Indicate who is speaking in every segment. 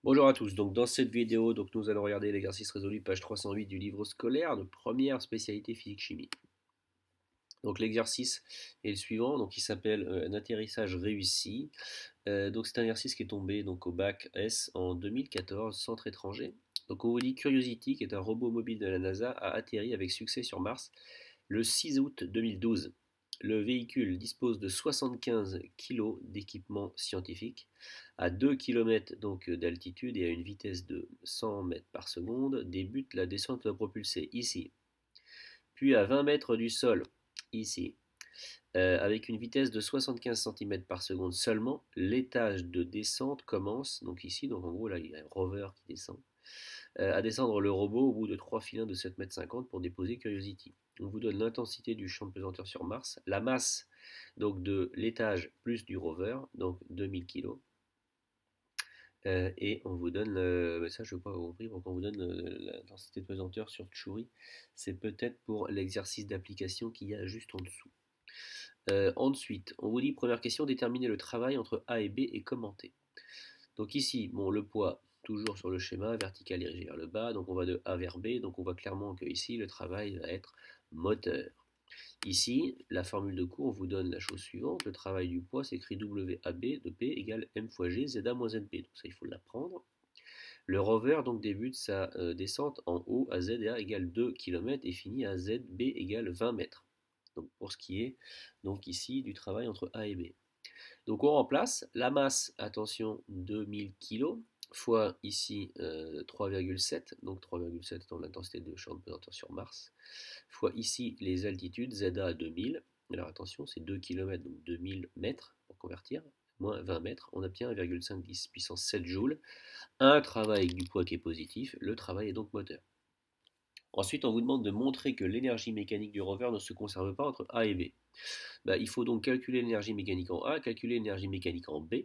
Speaker 1: Bonjour à tous, donc dans cette vidéo nous allons regarder l'exercice résolu page 308 du livre scolaire de première spécialité physique-chimie. Donc l'exercice est le suivant, donc il s'appelle un atterrissage réussi. Donc c'est un exercice qui est tombé donc au bac S en 2014, centre étranger. Donc on vous dit Curiosity, qui est un robot mobile de la NASA, a atterri avec succès sur Mars le 6 août 2012. Le véhicule dispose de 75 kg d'équipement scientifique à 2 km d'altitude et à une vitesse de 100 mètres par seconde. Débute la descente propulsée ici, puis à 20 mètres du sol ici. Avec une vitesse de 75 cm par seconde seulement, l'étage de descente commence, donc ici, donc en gros là il y a un rover qui descend, à descendre le robot au bout de 3 filins de 7,50 m pour déposer Curiosity. On vous donne l'intensité du champ de pesanteur sur Mars, la masse donc de l'étage plus du rover, donc 2000 kg. Et on vous donne, ça je ne veux pas ouvrir, donc on vous donne l'intensité de pesanteur sur Tchouri. C'est peut-être pour l'exercice d'application qu'il y a juste en dessous. Ensuite, on vous dit, première question, déterminer le travail entre A et B et commenter. Donc ici, bon, le poids, toujours sur le schéma, vertical dirigé vers le bas, donc on va de A vers B, donc on voit clairement que ici, le travail va être moteur. Ici, la formule de cours vous donne la chose suivante, le travail du poids s'écrit WAB de P égale M fois G, ZA moins ZB, donc ça il faut l'apprendre. Le rover donc débute sa descente en haut à Z et A égale 2 km et finit à ZB égale 20 mètres. Donc pour ce qui est donc ici du travail entre A et B. Donc on remplace la masse, attention, 2000 kg, fois ici 3,7, donc 3,7 étant l'intensité de champ de pesanteur sur Mars, fois ici les altitudes, ZA à 2000, alors attention, c'est 2 km, donc 2000 mètres pour convertir, moins 20 mètres, on obtient 1,5 10 puissance 7 joules, un travail avec du poids qui est positif, le travail est donc moteur. Ensuite, on vous demande de montrer que l'énergie mécanique du rover ne se conserve pas entre A et B. Il faut donc calculer l'énergie mécanique en A, calculer l'énergie mécanique en B.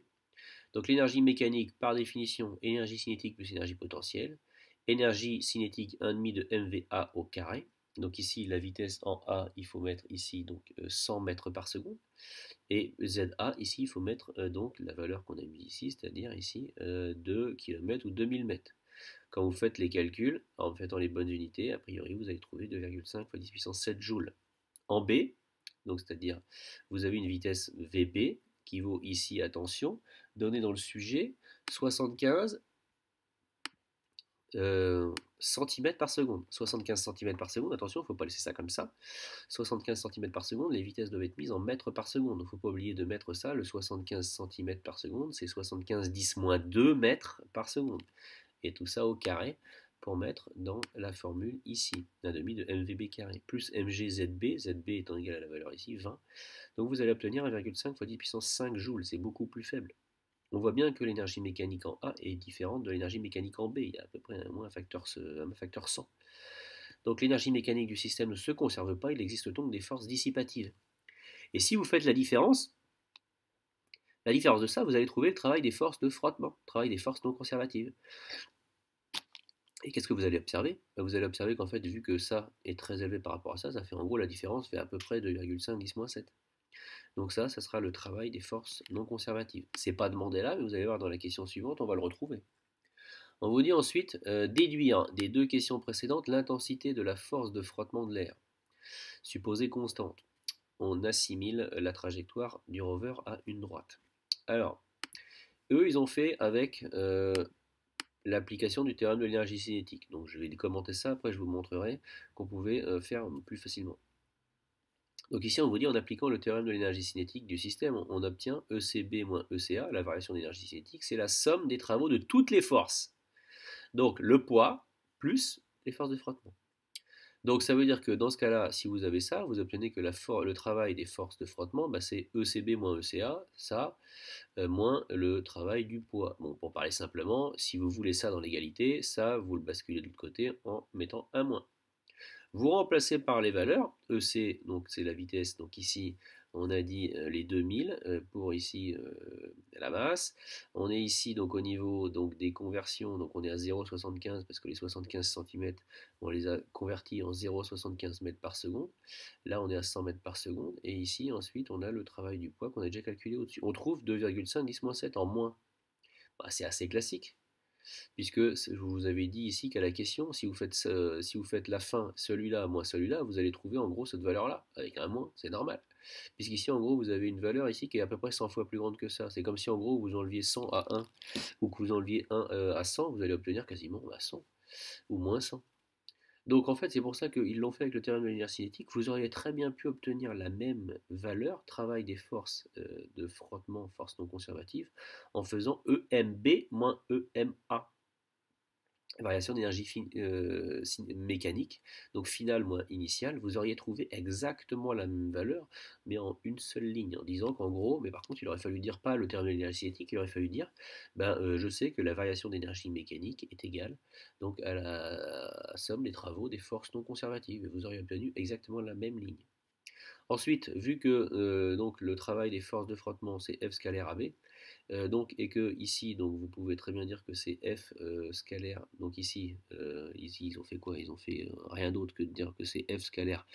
Speaker 1: Donc l'énergie mécanique, par définition, énergie cinétique plus énergie potentielle. Énergie cinétique 1,5 de mVA au carré. Donc ici, la vitesse en A, il faut mettre ici donc 100 mètres par seconde. Et ZA, ici, il faut mettre donc la valeur qu'on a mise ici, c'est-à-dire ici 2 km ou 2000 mètres. Quand vous faites les calculs, en mettant les bonnes unités, a priori, vous allez trouver 2,5 fois 10 puissance 7 joules. En B, donc c'est-à-dire vous avez une vitesse VB qui vaut ici, attention, donnée dans le sujet, 75 cm par seconde. 75 cm par seconde, attention, il ne faut pas laisser ça comme ça. 75 cm par seconde, les vitesses doivent être mises en mètres par seconde. Il ne faut pas oublier de mettre ça, le 75 cm par seconde, c'est 75 10 moins 2 mètres par seconde. Et tout ça au carré pour mettre dans la formule ici, 1,5 de mvb carré, plus mgzb, zb étant égal à la valeur ici, 20. Donc vous allez obtenir 1,5 fois 10 puissance 5 joules, c'est beaucoup plus faible. On voit bien que l'énergie mécanique en A est différente de l'énergie mécanique en B, il y a à peu près un facteur 100. Donc l'énergie mécanique du système ne se conserve pas, il existe donc des forces dissipatives. Et si vous faites la différence de ça, vous allez trouver le travail des forces de frottement, le travail des forces non conservatives. Et qu'est-ce que vous allez observer? Vous allez observer qu'en fait, vu que ça est très élevé par rapport à ça, ça fait en gros la différence fait à peu près 2,5 10-7. Donc ça sera le travail des forces non conservatives. C'est pas demandé là, mais vous allez voir dans la question suivante, on va le retrouver. On vous dit ensuite déduire des deux questions précédentes l'intensité de la force de frottement de l'air, supposée constante. On assimile la trajectoire du rover à une droite. Alors, eux, ils ont fait avec l'application du théorème de l'énergie cinétique. Donc je vais commenter ça, après je vous montrerai qu'on pouvait faire plus facilement. Donc ici on vous dit en appliquant le théorème de l'énergie cinétique du système, on obtient ECB moins ECA, la variation d'énergie cinétique, c'est la somme des travaux de toutes les forces. Donc le poids plus les forces de frottement. Donc ça veut dire que dans ce cas-là, si vous avez ça, vous obtenez que le travail des forces de frottement, c'est ECB moins ECA, ça, moins le travail du poids. Bon, pour parler simplement, si vous voulez ça dans l'égalité, ça, vous le basculez de l'autre côté en mettant un moins. Vous remplacez par les valeurs, EC, donc c'est la vitesse, donc ici on a dit les 2000 pour ici la masse. On est ici donc au niveau donc, des conversions, donc on est à 0,75 parce que les 75 cm, on les a convertis en 0,75 mètres par seconde. Là on est à 100 mètres par seconde et ici ensuite on a le travail du poids qu'on a déjà calculé au-dessus. On trouve 2,5 10-7 en moins. C'est assez classique. puisque je vous avais dit ici qu'à la question, si vous faites la fin, celui-là moins celui-là, vous allez trouver en gros cette valeur-là, avec un moins, c'est normal. Puisqu'ici, en gros, vous avez une valeur ici qui est à peu près 100 fois plus grande que ça. C'est comme si, en gros, vous enleviez 100 à 1, ou que vous enleviez 1 à 100, vous allez obtenir quasiment 100, ou moins 100. Donc en fait, c'est pour ça qu'ils l'ont fait avec le théorème de l'énergie cinétique. Vous auriez très bien pu obtenir la même valeur, travail des forces de frottement, force non conservative, en faisant EMB moins EMA, variation d'énergie mécanique, donc finale moins initiale. Vous auriez trouvé exactement la même valeur, mais en une seule ligne, en disant qu'en gros, mais par contre, il aurait fallu dire pas le théorème de l'énergie cinétique, il aurait fallu dire, je sais que la variation d'énergie mécanique est égale donc à la somme des travaux des forces non conservatives, et vous auriez obtenu exactement la même ligne. Ensuite, vu que donc le travail des forces de frottement c'est F scalaire AB, donc, et que ici, donc, vous pouvez très bien dire que c'est F scalaire. Donc ici, ils ont fait quoi? Ils ont fait rien d'autre que de dire que c'est F scalaire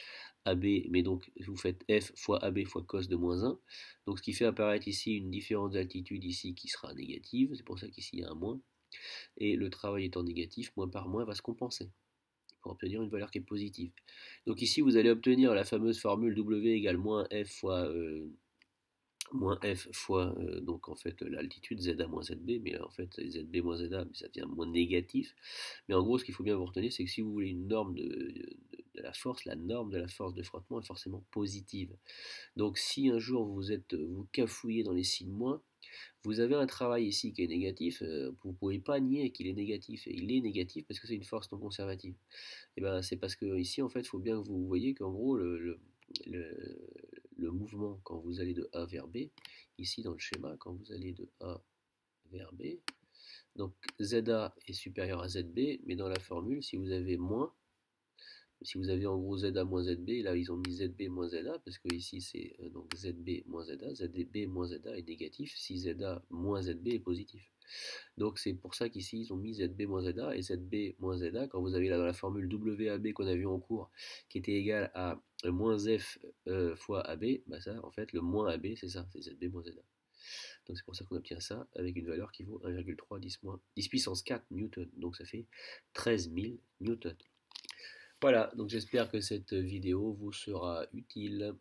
Speaker 1: AB, mais donc vous faites F fois AB fois cos de moins 1. Donc ce qui fait apparaître ici une différence d'altitude ici qui sera négative. C'est pour ça qu'ici il y a un moins. Et le travail étant négatif, moins par moins va se compenser pour obtenir une valeur qui est positive. Donc ici, vous allez obtenir la fameuse formule W égale moins F fois donc en fait l'altitude ZA moins ZB, mais en fait ZB moins ZA, mais ça devient moins négatif. Mais en gros, ce qu'il faut bien vous retenir, c'est que si vous voulez une norme de la force, la norme de la force de frottement est forcément positive. Donc si un jour vous cafouillez dans les signes moins, vous avez un travail ici qui est négatif, vous ne pouvez pas nier qu'il est négatif, et il est négatif parce que c'est une force non conservative. Et ben c'est parce que ici en fait, il faut bien que vous voyez qu'en gros le- le mouvement quand vous allez de A vers B, ici dans le schéma, quand vous allez de A vers B, donc ZA est supérieur à ZB, mais dans la formule, si vous avez moins, si vous avez en gros ZA moins ZB, là ils ont mis ZB moins ZA, parce que ici c'est donc ZB moins ZA, ZB moins ZA est négatif, si ZA moins ZB est positif. Donc c'est pour ça qu'ici ils ont mis ZB moins ZA, et ZB moins ZA, quand vous avez là dans la formule WAB qu'on a vu en cours, qui était égal à moins F fois AB, bah ça en fait le moins AB c'est ça, c'est ZB moins ZA. Donc c'est pour ça qu'on obtient ça avec une valeur qui vaut 1,3 10 puissance 4 newton, donc ça fait 13 000 newtons. Voilà, donc j'espère que cette vidéo vous sera utile.